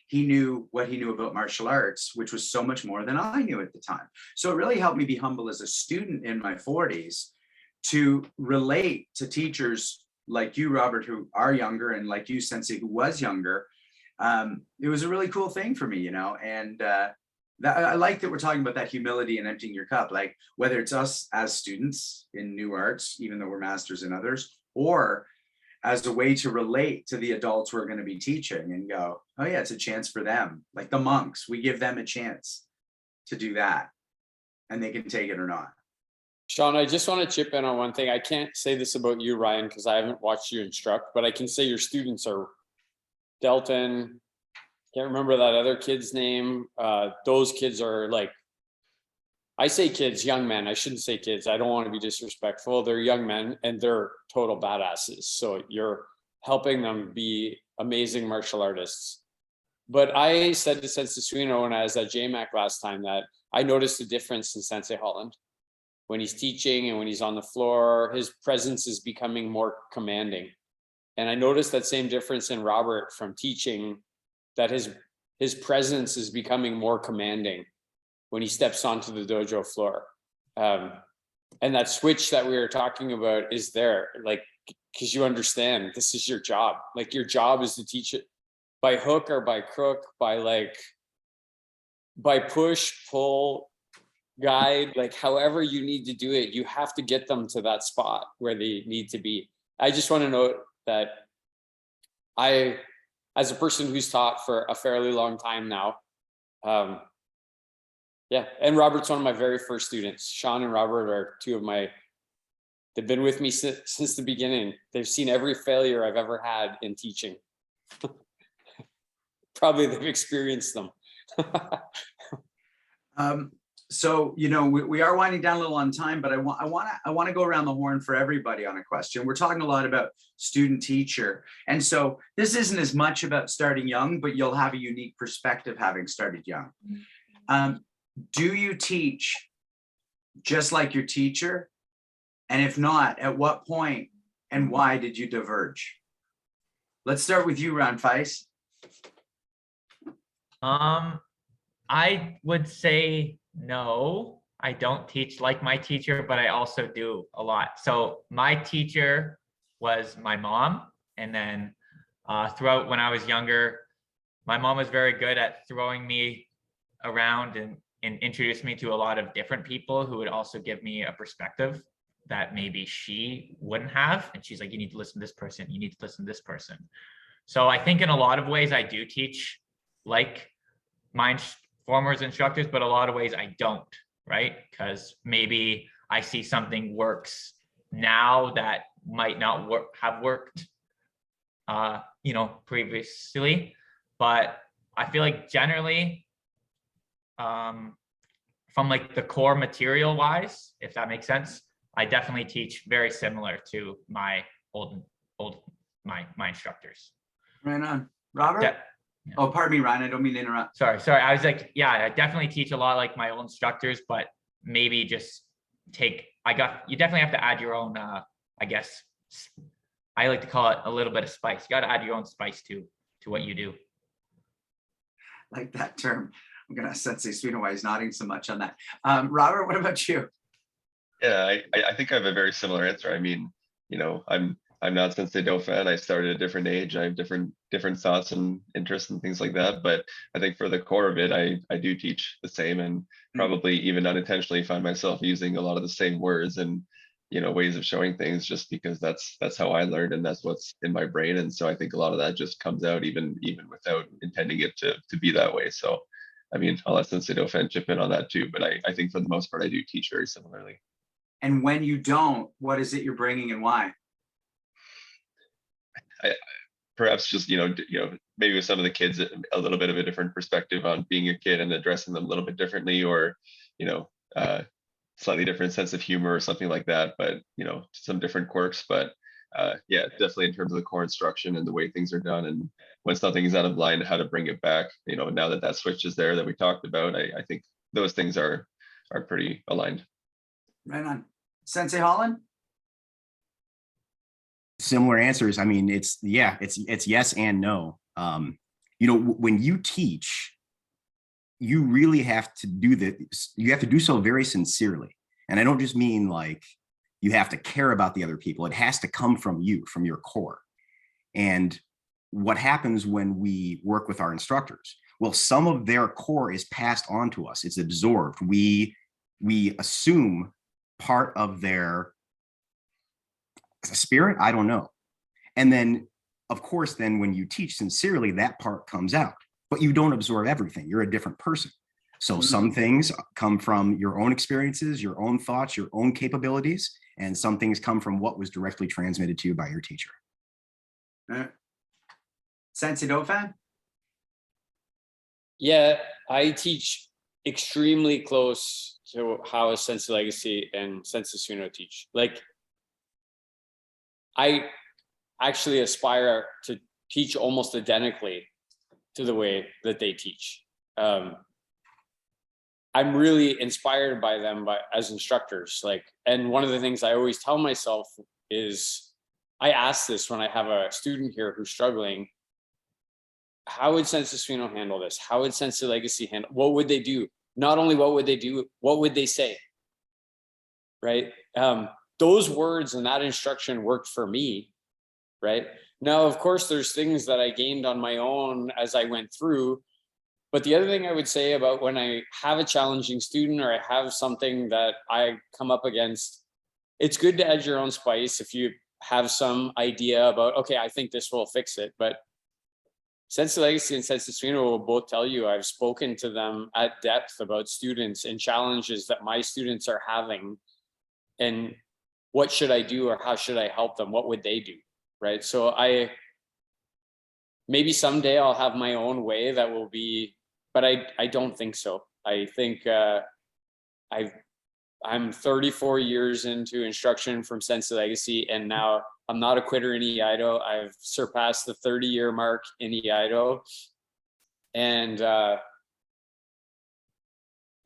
he knew what he knew about martial arts, which was so much more than I knew at the time. So it really helped me be humble as a student in my 40s to relate to teachers like you, Robert, who are younger, and like you, Sensei, who was younger. It was a really cool thing for me, you know, and I like that we're talking about that humility and emptying your cup, like whether it's us as students in new arts, even though we're masters in others, or as a way to relate to the adults we're going to be teaching and go, oh yeah, it's a chance for them. Like the monks, we give them a chance to do that and they can take it or not. Sean, I just want to chip in on one thing. I can't say this about you, Ryan, because I haven't watched you instruct, but I can say your students are Delton. Can't remember that other kid's name. Those kids are like, I say kids, young men. I shouldn't say kids. I don't want to be disrespectful. They're young men and they're total badasses. So you're helping them be amazing martial artists. But I said to Sensei Suino when I was at JMAC last time that I noticed a difference in Sensei Holland. When he's teaching and when he's on the floor, his presence is becoming more commanding. And I noticed that same difference in Robert from teaching, that his presence is becoming more commanding when he steps onto the dojo floor. And that switch that we were talking about is there, like, because you understand this is your job. Like, your job is to teach it by hook or by crook, by push, pull, guide, like however you need to do it, you have to get them to that spot where they need to be. I just want to note that I, as a person who's taught for a fairly long time now, yeah, and Robert's one of my very first students. Sean and Robert are two of my, they've been with me since the beginning. They've seen every failure I've ever had in teaching. Probably they've experienced them. So, you know, we are winding down a little on time, but I want to go around the horn for everybody on a question. We're talking a lot about student teacher. And so this isn't as much about starting young, but you'll have a unique perspective having started young. Do you teach just like your teacher? And if not, at what point and why did you diverge? Let's start with you, Ryan Fice. I would say no, I don't teach like my teacher, but I also do a lot. So my teacher was my mom. And then throughout when I was younger, my mom was very good at throwing me around and introduced me to a lot of different people who would also give me a perspective that maybe she wouldn't have. And she's like, you need to listen to this person. You need to listen to this person. So I think in a lot of ways I do teach like my former instructors, but a lot of ways I don't, right? Because maybe I see something works now that might not have worked, you know, previously. But I feel like generally, from like the core material wise, if that makes sense, I definitely teach very similar to my my instructors. Right on. Robert? Yeah. Oh, pardon me, Ryan. I don't mean to interrupt. Sorry. I was like, yeah, I definitely teach a lot like my old instructors, but maybe just you definitely have to add your own, I guess, I like to call it a little bit of spice. You got to add your own spice to what you do. Like that term. I'm going to Sensei Sweden why he's nodding so much on that. Robert, what about you? Yeah, I think I have a very similar answer. I mean, you know, I'm not Sensei Dauphin. I started at a different age. I have different thoughts and interests and things like that. But I think for the core of it, I do teach the same, and probably even unintentionally find myself using a lot of the same words and, you know, ways of showing things, just because that's how I learned and that's what's in my brain. And so I think a lot of that just comes out even without intending it to be that way. So I mean, I'll let Sensei Dauphin chip in on that too, but I think for the most part, I do teach very similarly. And when you don't, what is it you're bringing and why? Perhaps just, you know, maybe with some of the kids, a little bit of a different perspective on being a kid and addressing them a little bit differently, or, you know, slightly different sense of humor or something like that, but, you know, some different quirks. But yeah, definitely in terms of the core instruction and the way things are done, and when something is out of line, how to bring it back, you know, now that switch is there that we talked about, I think those things are pretty aligned. Right on. Sensei Holland? Similar answers. I mean, it's yes and no. You know, when you teach, you really have to do this. You have to do so very sincerely. And I don't just mean like you have to care about the other people. It has to come from you, from your core. And what happens when we work with our instructors? Well, some of their core is passed on to us. It's absorbed. We assume part of their spirit. I don't know. And then, of course, then when you teach sincerely, that part comes out, but you don't absorb everything. You're a different person. So some things come from your own experiences, your own thoughts, your own capabilities, and some things come from what was directly transmitted to you by your teacher. Sensei Dauphin? Yeah, I teach extremely close to how a Sensei Legacy and Sensei Suno teach. Like, I actually aspire to teach almost identically to the way that they teach. I'm really inspired by them as instructors. Like, and one of the things I always tell myself is, I ask this when I have a student here who's struggling, how would Sensei Suino handle this? How would Sensei Legacy handle? What would they do? Not only what would they do, what would they say? right? Those words and that instruction worked for me, right? Now, of course, there's things that I gained on my own as I went through. But the other thing I would say about when I have a challenging student or I have something that I come up against, it's good to add your own spice if you have some idea about, okay, I think this will fix it. But Sense Legacy and Sense will both tell you I've spoken to them at depth about students and challenges that my students are having, and what should I do or how should I help them? What would they do? Right. So maybe someday I'll have my own way that will be, but I don't think so. I think I'm 34 years into instruction from Sense Legacy, and now I'm not a quitter in EIDO. I've surpassed the 30-year mark in EIDO, and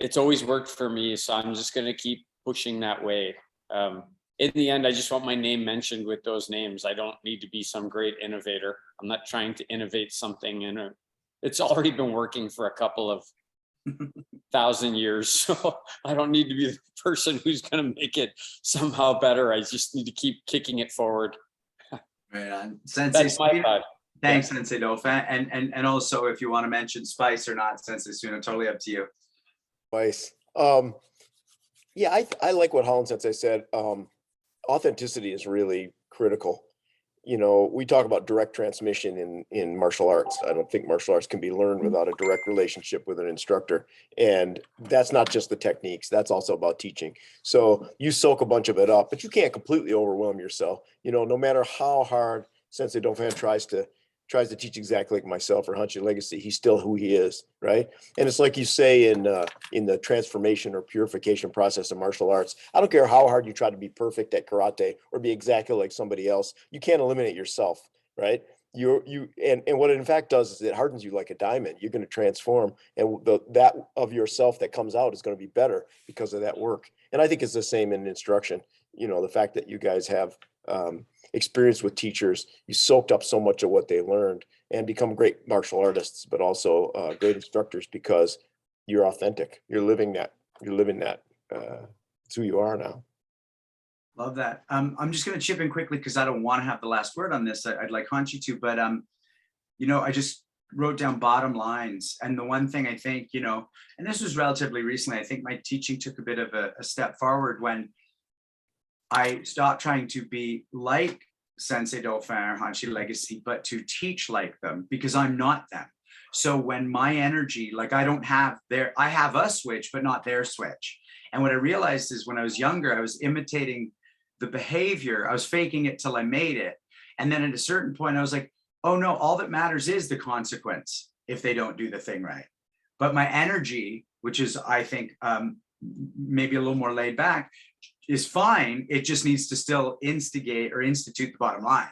it's always worked for me. So I'm just going to keep pushing that way. In the end, I just want my name mentioned with those names. I don't need to be some great innovator. I'm not trying to innovate something it's already been working for a couple of 1,000 years. So I don't need to be the person who's going to make it somehow better. I just need to keep kicking it forward. Right on. Sensei, That's my thought. thanks, Sensei Dauphin. And also, if you want to mention Spice or not, Sensei Suno, totally up to you. Vice. Yeah, I like what Holland Sensei said. Authenticity is really critical. You know, we talk about direct transmission in martial arts. I don't think martial arts can be learned without a direct relationship with an instructor. And that's not just the techniques, that's also about teaching. So you soak a bunch of it up, but you can't completely overwhelm yourself. You know, no matter how hard Sensei Dauphin tries to teach exactly like myself or Hanshi Legacy, he's still who he is, right? And it's like you say in the transformation or purification process of martial arts, I don't care how hard you try to be perfect at karate or be exactly like somebody else, you can't eliminate yourself, right? And what it in fact does is it hardens you like a diamond. You're going to transform, and that of yourself that comes out is going to be better because of that work. And I think it's the same in instruction. You know, the fact that you guys have experience with teachers, you soaked up so much of what they learned and become great martial artists, but also great instructors because you're authentic. You're living that. It's who you are now. Love that. I'm just going to chip in quickly because I don't want to have the last word on this. I'd like Hanshi to, but you know, I just wrote down bottom lines. And the one thing I think, you know, and this was relatively recently, I think my teaching took a bit of a step forward when I stopped trying to be like Sensei Dauphin or Hanshi Legacy, but to teach like them because I'm not them. So when my energy, like I have a switch, but not their switch. And what I realized is when I was younger, I was imitating the behavior. I was faking it till I made it. And then at a certain point, I was like, oh no, all that matters is the consequence if they don't do the thing right. But my energy, which is, I think, maybe a little more laid back, is fine. It just needs to still instigate or institute the bottom line.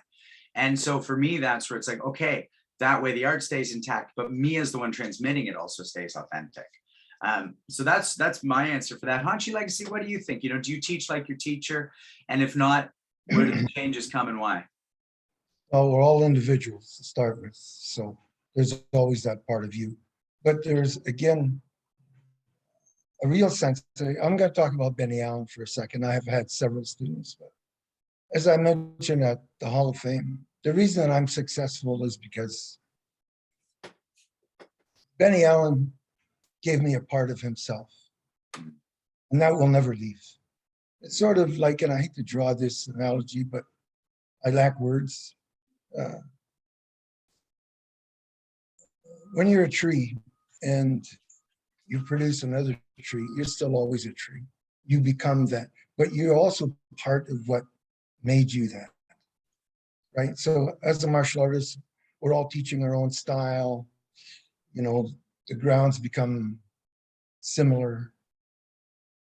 And so for me, that's where it's like, okay, that way the art stays intact, but me as the one transmitting it also stays authentic. So that's my answer for that. Hanshi Legacy, what do you think? You know, do you teach like your teacher? And if not, where do the changes come and why? Well, we're all individuals to start with, so there's always that part of you. But there's, again, a real sense. I'm going to talk about Benny Allen for a second. I have had several students, but as I mentioned at the Hall of Fame, the reason that I'm successful is because Benny Allen gave me a part of himself, and that will never leave. It's sort of like, and I hate to draw this analogy, but I lack words. When you're a tree and you produce another tree, you're still always a tree. You become that, but you're also part of what made you that, right? So as a martial artist, we're all teaching our own style. You know, the grounds become similar.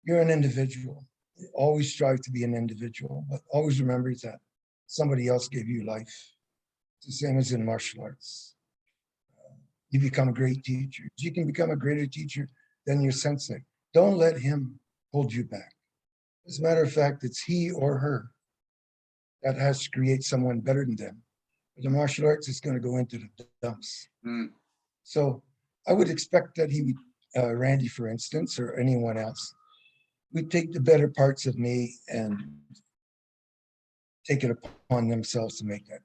You're an individual. Always strive to be an individual, but always remember that somebody else gave you life. It's the same as in martial arts. You become great teachers. You can become a greater teacher than your sensei. Don't let him hold you back. As a matter of fact, it's he or her that has to create someone better than them. But the martial arts is going to go into the dumps. So I would expect that he would, Randy, for instance, or anyone else, would take the better parts of me and take it upon themselves to make that better.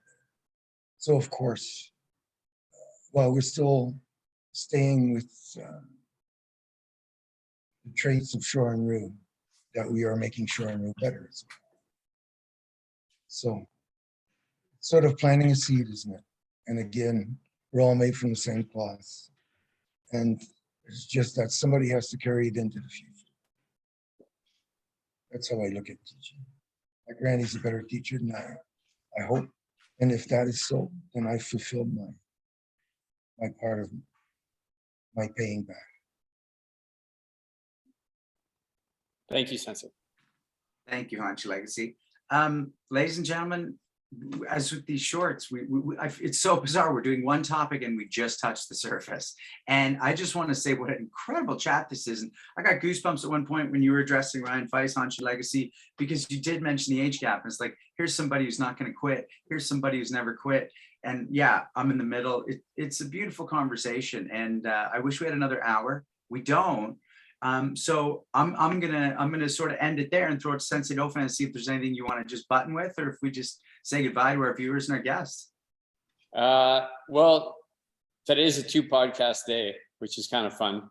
So of course, while we're still staying with the traits of Shore and Rue, that we are making Shore and Rue better as well. So sort of planting a seed, isn't it? And again, we're all made from the same cloth. And it's just that somebody has to carry it into the future. That's how I look at teaching. My granny's a better teacher than I hope. And if that is so, then I fulfilled my part of my paying back. Thank you, Sensei. Thank you, Haunch Legacy. Ladies and gentlemen, as with these shorts, it's so bizarre. We're doing one topic and we just touched the surface. And I just want to say what an incredible chat this is. And I got goosebumps at one point when you were addressing Ryan Fice, Haunch Legacy, because you did mention the age gap. And it's like, here's somebody who's not going to quit. Here's somebody who's never quit. And yeah, I'm in the middle. It's a beautiful conversation. And I wish we had another hour. We don't. So I'm gonna sort of end it there and throw it to Sensei Dauphin and see if there's anything you want to just button with, or if we just say goodbye to our viewers and our guests. Well, today's a 2-podcast day, which is kind of fun.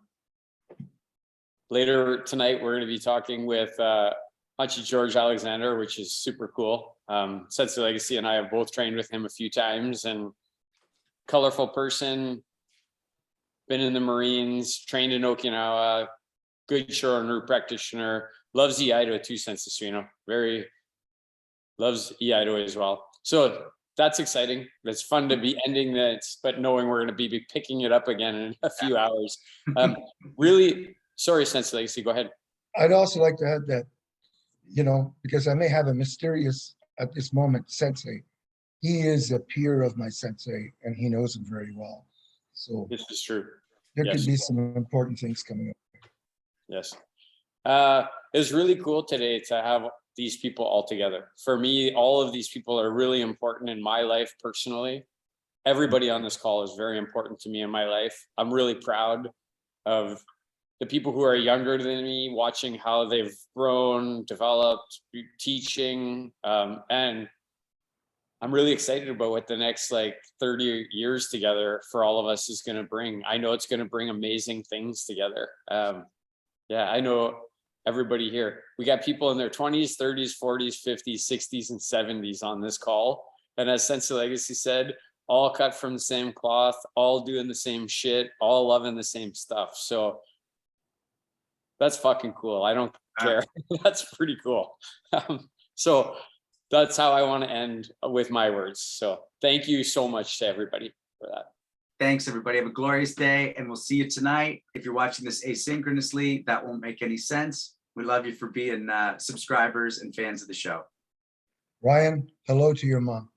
Later tonight, we're going to be talking with Haunchie George Alexander, which is super cool. Sensei Legacy and I have both trained with him a few times, and colorful person, been in the Marines, trained in Okinawa, good Shore and Rue practitioner, loves Iaido too, Sensei Suino, very loves Iaido as well. So that's exciting. It's fun to be ending this, but knowing we're going to be picking it up again in a few hours. Really, sorry, Sensei Legacy, go ahead. I'd also like to add that, because I may have a mysterious, at this moment, sensei. He is a peer of my sensei and he knows him very well. So This is true. there Yes. could be some important things coming up. Yes. It was really cool today to have these people all together. For me, all of these people are really important in my life personally. Everybody on this call is very important to me in my life. I'm really proud of the people who are younger than me, watching how they've grown, developed, teaching, and I'm really excited about what the next 30 years together for all of us is going to bring. I know it's going to bring amazing things together. Yeah, I know everybody here. We got people in their 20s, 30s, 40s, 50s, 60s, and 70s on this call. And as Sensei Legacy said, all cut from the same cloth, all doing the same shit, all loving the same stuff. So that's fucking cool. I don't care. That's pretty cool. So that's how I want to end with my words. So thank you so much to everybody for that. Thanks, everybody. Have a glorious day, and we'll see you tonight. If you're watching this asynchronously, that won't make any sense. We love you for being subscribers and fans of the show. Ryan, hello to your mom.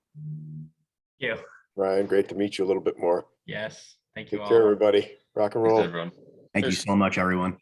Thank you. Ryan, great to meet you a little bit more. Yes. Thank you Take all. care, everybody. Rock and Thanks, roll. everyone. Thank you so much, everyone.